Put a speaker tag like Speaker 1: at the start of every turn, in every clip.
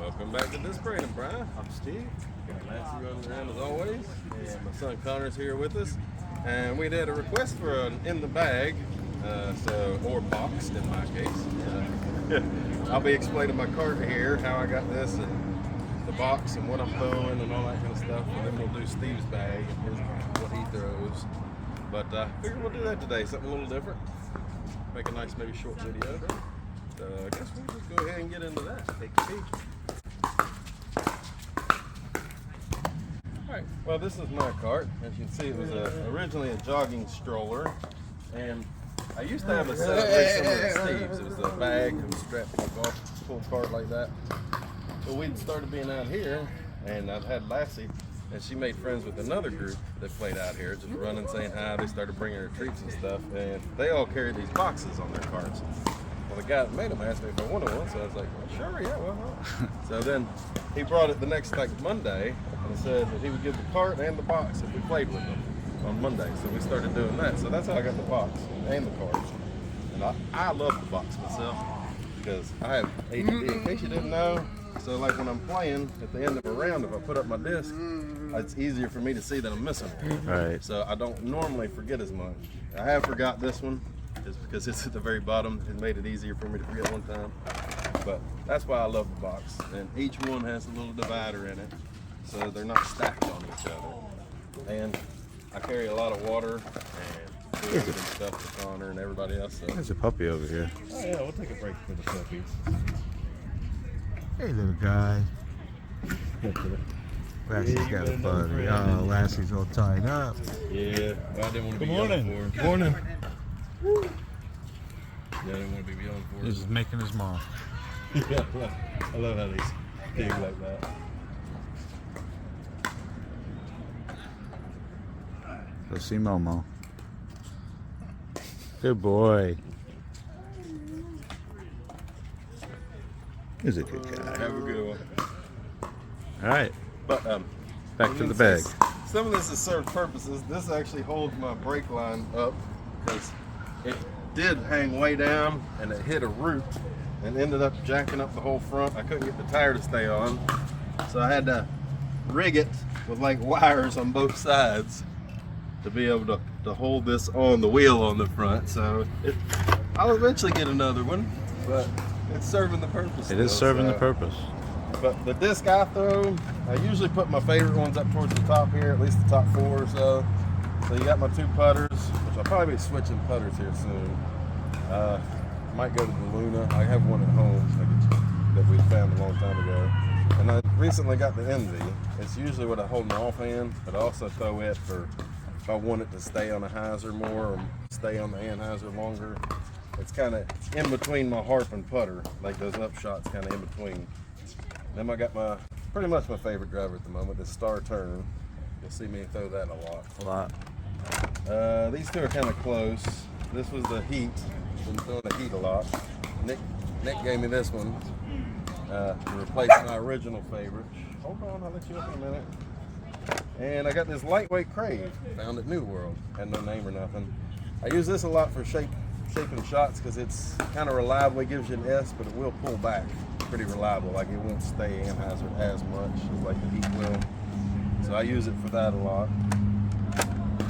Speaker 1: Welcome back to This Braden, Brian. I'm Steve. Got Lassie running around as always, and my son Connor's here with us. And we did a request for an in the bag, or boxed in my case. I'll be explaining my cart here, how I got this, and the box, and what I'm throwing, and all that kind of stuff. And then we'll do Steve's bag and what he throws. But I figured we'll do that today, something a little different. Make a nice, maybe short video. So I guess we'll just go ahead and get into that. Take a peek. Alright, well this is my cart. As you can see, it was originally a jogging stroller. And I used to have a setup very similar to Steve's. It was a bag that was strapped to a golf pull cart like that. But we started being out here, and I've had Lassie, and she made friends with another group that played out here, just running, saying hi. They started bringing her treats and stuff, and they all carried these boxes on their carts. Well, the guy that made them asked me if I wanted one, so I was like, well, sure, yeah, why not? So then he brought it the next Monday, and said that he would give the cart and the box if we played with them on Monday. So we started doing that. So that's how I got the box and the cart. And I love the box myself because I have ADD, in case you didn't know. So like when I'm playing at the end of a round, if I put up my disc, it's easier for me to see that I'm missing one.
Speaker 2: Right.
Speaker 1: So I don't normally forget as much. I have forgot this one just because it's at the very bottom. It made it easier for me to forget one time. But that's why I love the box. And each one has a little divider in it, so they're not stacked on each other. And I carry a lot of water and food and stuff for Connor and everybody else. So.
Speaker 2: There's a puppy over here.
Speaker 1: Oh yeah, we'll take a break for the puppy.
Speaker 2: Hey, little guy. Lassie's got a buddy. Oh, Lassie's all tied up.
Speaker 1: Yeah, well, I didn't want to be yelling for her.
Speaker 2: Good morning.
Speaker 1: Yeah, I didn't want to be yelling for her.
Speaker 2: He's just making his mark.
Speaker 1: Yeah, I love how they dig like that.
Speaker 2: Go see Momo. Good boy. He's a good guy.
Speaker 1: Have a good one.
Speaker 2: All right,
Speaker 1: But
Speaker 2: back to the bag.
Speaker 1: Some of this is served purposes. This actually holds my brake line up because it did hang way down and it hit a root and ended up jacking up the whole front. I couldn't get the tire to stay on, so I had to rig it with like wires on both sides to be able to hold this on the wheel on the front. So I'll eventually get another one, but it's serving the purpose.
Speaker 2: It is serving the purpose.
Speaker 1: But the disc I throw, I usually put my favorite ones up towards the top here, at least the top 4 or so. So you got my 2 putters, which I'll probably be switching putters here soon. Might go to the Luna. I have one at home that we found a long time ago. And I recently got the Envy. It's usually what I hold in my offhand, but I also throw it for if I want it to stay on a hyzer more or stay on the anhyzer longer. It's kind of in between my harp and putter, like those upshots kind of in between. Then I got pretty much my favorite driver at the moment, this Star Tern. You'll see me throw that a lot. These two are kind of close. This was the Heat. Been throwing the Heat a lot. Nick gave me this one to replace my original favorite. Hold on, I'll let you up in a minute. And I got this lightweight Crave, found at New World. Had no name or nothing. I use this a lot for shaping shots because it's kind of reliable. It gives you an S, but it will pull back pretty reliable. Like it won't stay anhyzer as much as like the Heat will. So I use it for that a lot.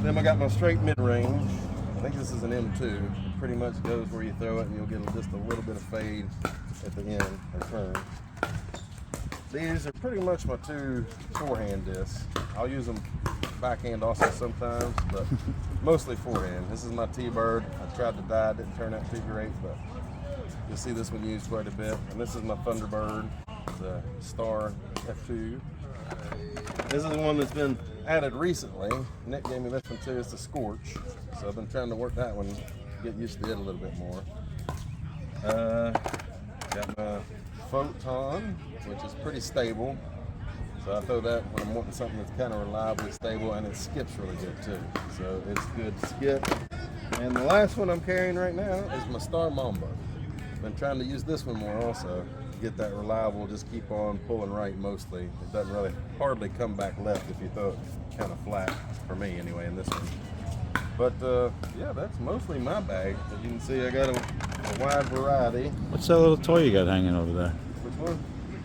Speaker 1: Then I got my straight mid-range. I think this is an M2. It pretty much goes where you throw it and you'll get just a little bit of fade at the end or turn. These are pretty much my 2 forehand discs. I'll use them backhand also sometimes, but mostly forehand. This is my T-Bird. I tried to dye, it didn't turn out too great, but you'll see this one used quite a bit. And this is my Thunderbird, the Star F2. This is one that's been added recently. Nick gave me this one too. It's the Scorch. So I've been trying to work that one, get used to it a little bit more. Got my Photon, which is pretty stable. So I throw that when I'm wanting something that's kind of reliably stable, and it skips really good too. So it's good to skip. And the last one I'm carrying right now is my Star Mamba. Been trying to use this one more also. Get that reliable, just keep on pulling right mostly. It doesn't really hardly come back left if you throw it kind of flat, for me anyway, in this one. But yeah, that's mostly my bag. As you can see, I got a wide variety.
Speaker 2: What's that little toy you got hanging over there?
Speaker 1: Which one?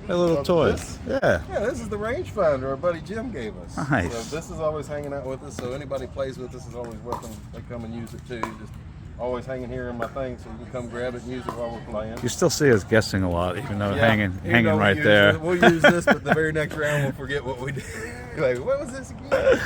Speaker 2: A little toy. Yeah.
Speaker 1: Yeah, this is the Rangefinder our buddy Jim gave us.
Speaker 2: Nice.
Speaker 1: So this is always hanging out with us, so anybody plays with us is always welcome. They come and use it too. Just always hanging here in my thing, so you can come grab it and use it while we're playing.
Speaker 2: You still see us guessing a lot, even though
Speaker 1: Yeah,
Speaker 2: hanging
Speaker 1: even though
Speaker 2: right there.
Speaker 1: We'll use this, but the very next round we'll forget what we did. Like, what was this again?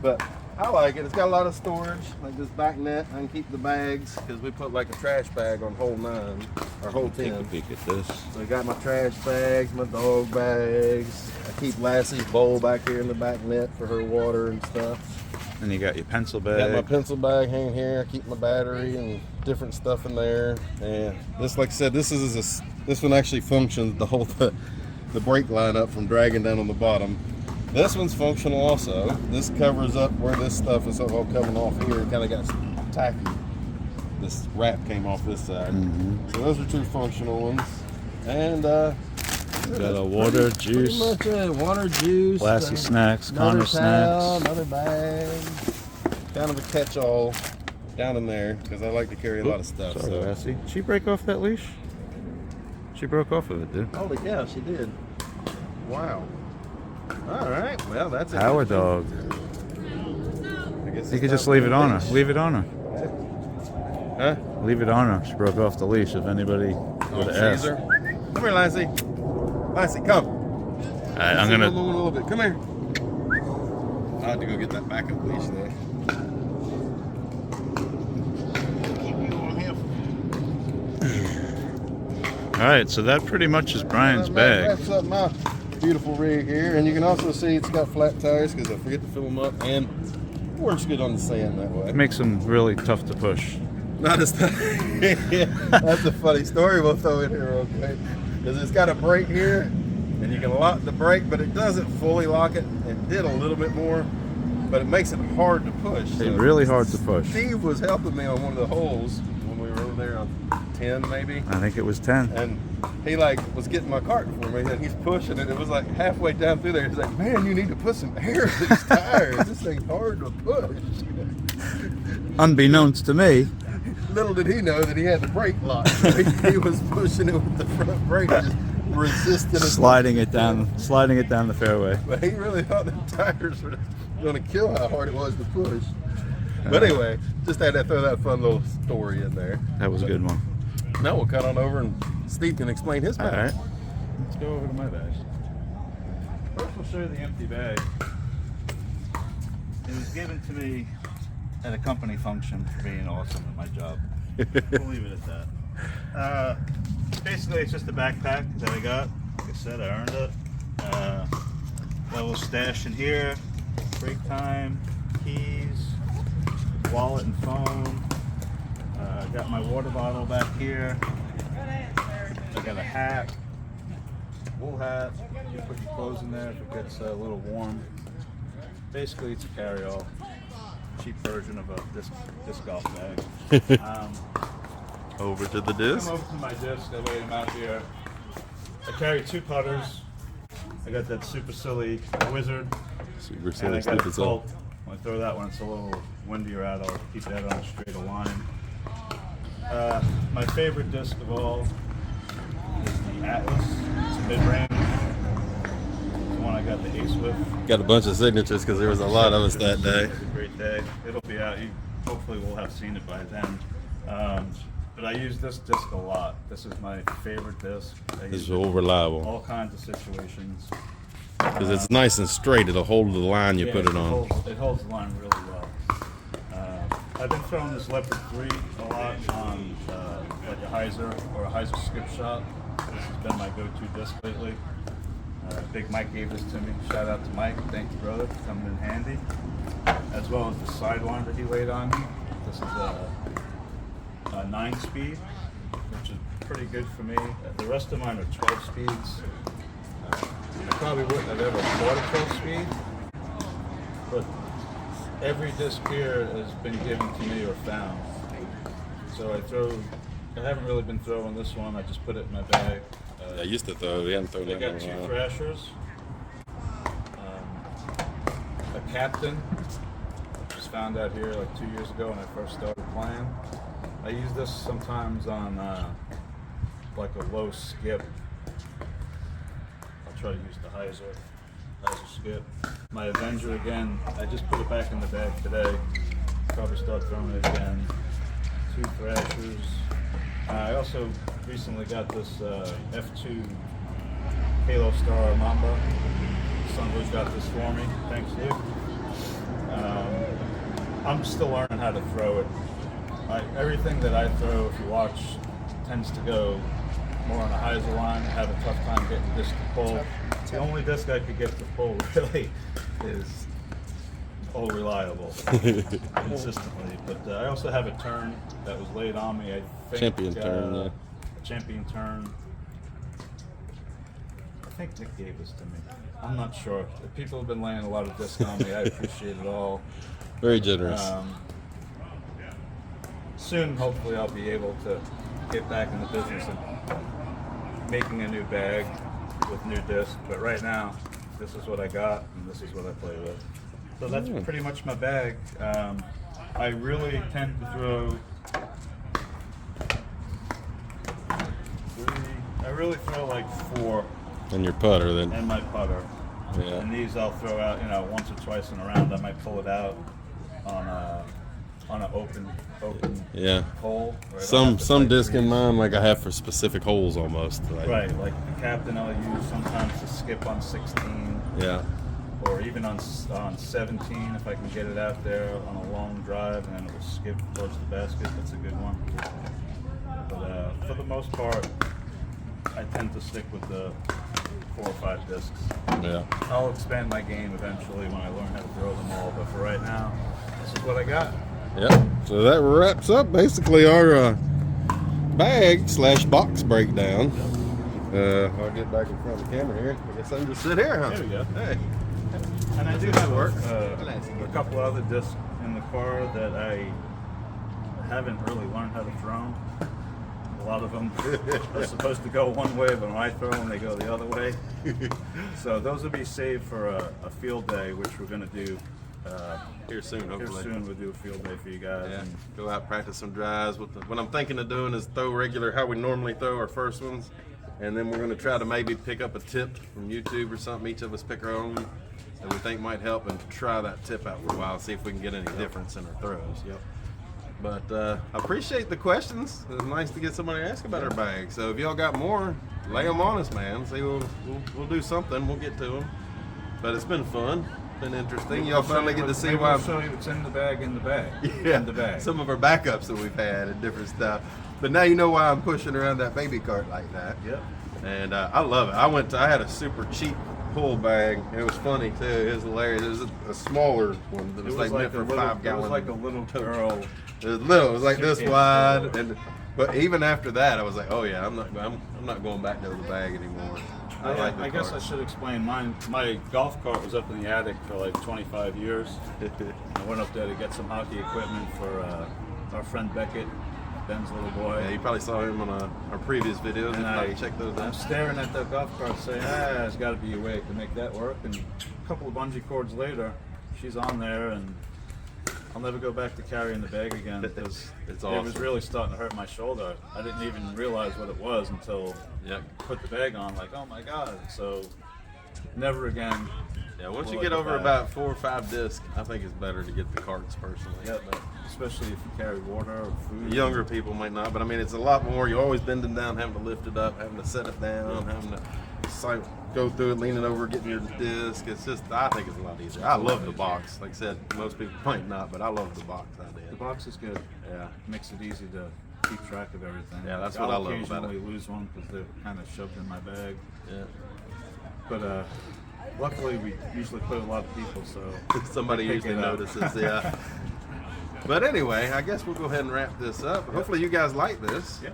Speaker 1: But I like it. It's got a lot of storage, like this back net. I can keep the bags because we put like a trash bag on hole 9 or hole 10.
Speaker 2: Take a peek at this.
Speaker 1: So I got my trash bags, my dog bags. I keep Lassie's bowl back here in the back net for her water and stuff.
Speaker 2: And you got your pencil
Speaker 1: Got my
Speaker 2: bag.
Speaker 1: pencil bag hanging here. I keep my battery and different stuff in there. And this, like I said, this one actually functions the whole the brake line up from dragging down on the bottom. This one's functional also. This covers up where this stuff is all coming off here. It kind of got tacky. This wrap came off this side. So those are 2 functional ones. And
Speaker 2: Got a water, juice,
Speaker 1: pretty much water, juice,
Speaker 2: Lassie snacks,
Speaker 1: another
Speaker 2: Connor
Speaker 1: towel,
Speaker 2: snacks.
Speaker 1: another bag. Kind of a catch-all down in there because I like to carry a lot of stuff.
Speaker 2: Sorry,
Speaker 1: So.
Speaker 2: Lassie. Did she break off that leash? She broke off of it, dude.
Speaker 1: Holy cow, she did. Wow. All right, well, that's it.
Speaker 2: Our dog.
Speaker 1: I guess
Speaker 2: You
Speaker 1: it's
Speaker 2: could just
Speaker 1: time
Speaker 2: leave
Speaker 1: for
Speaker 2: it
Speaker 1: the
Speaker 2: on her.
Speaker 1: leash.
Speaker 2: Leave it on her.
Speaker 1: Huh?
Speaker 2: Leave it on her. She broke off the leash if anybody would have asked.
Speaker 1: Caesar. Come here, Lassie. Lassie, come.
Speaker 2: All right, I'm gonna.
Speaker 1: A little bit. Come here. I have to go get that backup leash though.
Speaker 2: All right, so that pretty much is Brian's
Speaker 1: That
Speaker 2: bag.
Speaker 1: wraps up my beautiful rig here, and you can also see it's got flat tires because I forget to fill them up, and it works good on the sand that way.
Speaker 2: It makes them really tough to push.
Speaker 1: Not as tough. That's a funny story we'll throw in here real quick. Because it's got a brake here, and you can lock the brake, but it doesn't fully lock it. It did a little bit more, but it makes it hard to push.
Speaker 2: It's really hard to push.
Speaker 1: Steve was helping me on one of the holes when we were over there on 10 maybe.
Speaker 2: I think it was 10.
Speaker 1: And he like was getting my cart for me, and he's pushing it. It was like halfway down through there. He's like, "Man, you need to put some air in these tires. This thing's hard to push."
Speaker 2: Unbeknownst to me,
Speaker 1: Little did he know that he had the brake lock. So he was pushing it with the front brake, just resisting it.
Speaker 2: sliding it down the fairway.
Speaker 1: But he really thought the tires were going to kill how hard it was to push. But anyway, just had to throw that fun little story in there.
Speaker 2: That was a good one.
Speaker 1: Now we'll cut on over and Steve can explain his
Speaker 2: All
Speaker 1: bag.
Speaker 2: right, let's go over to my bag. First, we'll show you the empty bag. It was given to me at a company function for being awesome at my job. We'll leave it at that. Basically, it's just a backpack that I got. Like I said, I earned it. Got a little stash in here. Break time, keys, wallet and phone. Got my water bottle back here. I got a hat, wool hat. You put your clothes in there if it gets a little warm. Basically, it's a carry-all. Cheap version of a disc golf bag.
Speaker 1: Over to the
Speaker 2: Come
Speaker 1: disc.
Speaker 2: over to my disc. I lay them out here. I carry 2 putters. I got that super silly Wizard.
Speaker 1: Super
Speaker 2: And I
Speaker 1: silly,
Speaker 2: got a
Speaker 1: stupid stuff.
Speaker 2: Colt. When I throw that one, it's a little windier out. I'll keep that on a straight line. My favorite disc of all is the Atlas. It's a mid-range. The one I got the ace with.
Speaker 1: Got a bunch of signatures because there was a lot of us that day.
Speaker 2: It was a great day. It'll be out. You hopefully will have seen it by then. But I use this disc a lot. This is my favorite disc. I
Speaker 1: It's
Speaker 2: use it
Speaker 1: real
Speaker 2: in
Speaker 1: reliable
Speaker 2: all kinds of situations.
Speaker 1: because it's nice and straight. It'll hold the line you
Speaker 2: Yeah,
Speaker 1: put it on.
Speaker 2: It holds the line really well. I've been throwing this Leopard 3 a lot on like a hyzer or a hyzer skip shot. This has been my go-to disc lately. Big Mike gave this to me. Shout out to Mike. Thank you, brother, for coming in handy. As well as the Sidewinder he laid on me. This is a 9-speed, which is pretty good for me. The rest of mine are 12 speeds. I probably wouldn't have ever bought a 12-speed, but every disc here has been given to me or found. So I haven't really been throwing this one. I just put it in my bag.
Speaker 1: I used to throw. We haven't thrown
Speaker 2: I
Speaker 1: that
Speaker 2: got
Speaker 1: in
Speaker 2: 2
Speaker 1: a while.
Speaker 2: Thrashers, a Captain, which was found out here like 2 years ago when I first started playing. I use this sometimes on like a low skip. try to use the hyzer skip. My Avenger again, I just put it back in the bag today. Probably start throwing it again. 2 thrashers. I also recently got this F2 Halo Star Mamba. Somebody's got this for me. Thanks, Luke. I'm still learning how to throw it. Everything that I throw, if you watch, tends to go more on a hyzer line. I have a tough time getting disc to pull. The only disc I could get to pull really is all reliable consistently. But I also have a Tern that was laid on me. I think,
Speaker 3: Champion Tern, yeah.
Speaker 2: A Champion Tern. I think Nick gave this to me. I'm not sure. People have been laying a lot of discs on me. I appreciate it all.
Speaker 3: Very generous.
Speaker 2: Soon, hopefully, I'll be able to get back in the business of making a new bag with new discs. But right now, this is what I got, and this is what I play with. So that's pretty much my bag. I really tend to throw like 4
Speaker 3: And your putter then.
Speaker 2: in my putter.
Speaker 3: Yeah.
Speaker 2: And these I'll throw out, once or twice in a round. I might pull it out on an open
Speaker 3: Yeah.
Speaker 2: hole.
Speaker 3: Some disc in mine, like I have for specific holes almost. Like,
Speaker 2: Right, like the captain I'll use sometimes to skip on 16.
Speaker 3: Yeah.
Speaker 2: Or even on 17 if I can get it out there on a long drive and then it will skip towards the basket. That's a good one. But for the most part, I tend to stick with the 4 or 5 discs.
Speaker 3: Yeah.
Speaker 2: I'll expand my game eventually when I learn how to throw them all. But for right now, this is what I got.
Speaker 3: Yep. So that wraps up basically our bag/box breakdown. I'll get back in front of the camera here. I guess I can just sit here, huh?
Speaker 2: There we go.
Speaker 3: Hey.
Speaker 2: And I do have a couple other discs in the car that I haven't really learned how to throw. A lot of them are supposed to go one way, but when I throw them, they go the other way. So those will be saved for a field day, which we're going to do
Speaker 1: Here soon, hopefully.
Speaker 2: Here soon. We'll do a field day for you guys.
Speaker 1: Yeah,
Speaker 2: And
Speaker 1: go out, practice some drives. What I'm thinking of doing is throw regular, how we normally throw our first ones, and then we're going to try to maybe pick up a tip from YouTube or something. Each of us pick our own that we think might help, and try that tip out for a while, see if we can get any difference in our throws.
Speaker 2: Yep.
Speaker 1: But I appreciate the questions. It was nice to get somebody to ask about our bag. So if y'all got more, lay them on us, man. See, we'll do something. We'll get to them. But it's been fun. Been interesting. Y'all finally get to see why.
Speaker 2: I'll show you what's in the bag.
Speaker 1: Yeah,
Speaker 2: in the bag.
Speaker 1: Some of our backups that we've had and different stuff. But now you know why I'm pushing around that baby cart like that.
Speaker 2: Yep.
Speaker 1: And I love it. I had a super cheap pull bag. It was funny too. It was hilarious. It was a smaller one that was, meant for 5 gallon.
Speaker 2: It was like a little girl.
Speaker 1: It was little. It was like this
Speaker 2: 6 inch
Speaker 1: wide.
Speaker 2: girl.
Speaker 1: But even after that, I was like, oh yeah, I'm not going back to the bag anymore.
Speaker 2: I guess I should explain mine. My golf cart was up in the attic for like 25 years. I went up there to get some hockey equipment for our friend Beckett, Ben's little boy.
Speaker 1: Yeah, you probably saw him on our previous videos.
Speaker 2: And
Speaker 1: I check those
Speaker 2: I'm
Speaker 1: out.
Speaker 2: staring at that golf cart saying, there's got to be a way to make that work. And a couple of bungee cords later, she's on there, and I'll never go back to carrying the bag again because
Speaker 1: It's
Speaker 2: it
Speaker 1: awesome.
Speaker 2: was really starting to hurt my shoulder. I didn't even realize what it was until
Speaker 1: Yep.
Speaker 2: I put the bag on, like, oh my God. So never again.
Speaker 1: Yeah, once you
Speaker 2: will I
Speaker 1: get
Speaker 2: go
Speaker 1: over
Speaker 2: back.
Speaker 1: about 4 or 5 discs, I think it's better to get the carts personally.
Speaker 2: Yep, especially if you carry water or food.
Speaker 1: Younger people might not, but I mean, it's a lot more. You're always bending down, having to lift it up, having to set it down, having to go through it, leaning over, getting your disc. It's just, I think it's a lot easier. I love the box. Like I said, most people might not, but I love the box idea.
Speaker 2: The box is good.
Speaker 1: Yeah.
Speaker 2: Makes it easy to keep track of everything.
Speaker 1: Yeah, that's what I love about it.
Speaker 2: I'll occasionally lose one because they're kind of shoved in my bag.
Speaker 1: Yeah.
Speaker 2: But luckily, we usually put a lot of people, so
Speaker 1: Somebody
Speaker 2: they pick
Speaker 1: usually
Speaker 2: it up.
Speaker 1: notices, yeah. But anyway, I guess we'll go ahead and wrap this up. Hopefully you guys like this.
Speaker 2: Yeah.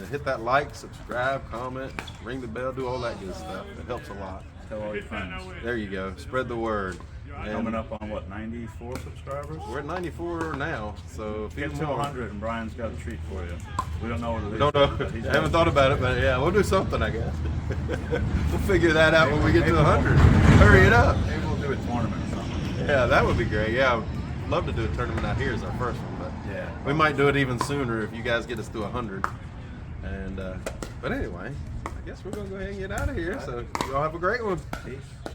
Speaker 1: Hit that like, subscribe, comment, ring the bell, do all that good stuff. It helps a lot.
Speaker 2: Tell all your friends.
Speaker 1: There you go. Spread the word. And
Speaker 2: Coming up on what, 94 subscribers?
Speaker 1: we're at 94 now, so a few
Speaker 2: Get to
Speaker 1: more.
Speaker 2: 100 and Brian's got a treat for you. We don't know what it is.
Speaker 1: We don't know.
Speaker 2: but he's
Speaker 1: I
Speaker 2: got
Speaker 1: haven't
Speaker 2: a
Speaker 1: thought
Speaker 2: treat
Speaker 1: about it,
Speaker 2: for
Speaker 1: but
Speaker 2: you.
Speaker 1: yeah, we'll do something, I guess. We'll figure that out when we get to
Speaker 2: Maybe
Speaker 1: 100. Hurry it up.
Speaker 2: Maybe we'll do a tournament or something.
Speaker 1: Yeah, that would be great. Yeah, I'd love to do a tournament out here as our first one, but
Speaker 2: Yeah.
Speaker 1: we might do it even sooner if you guys get us to 100. And but anyway, I guess we're gonna go ahead and get out of here. So y'all have a great one.
Speaker 2: Peace.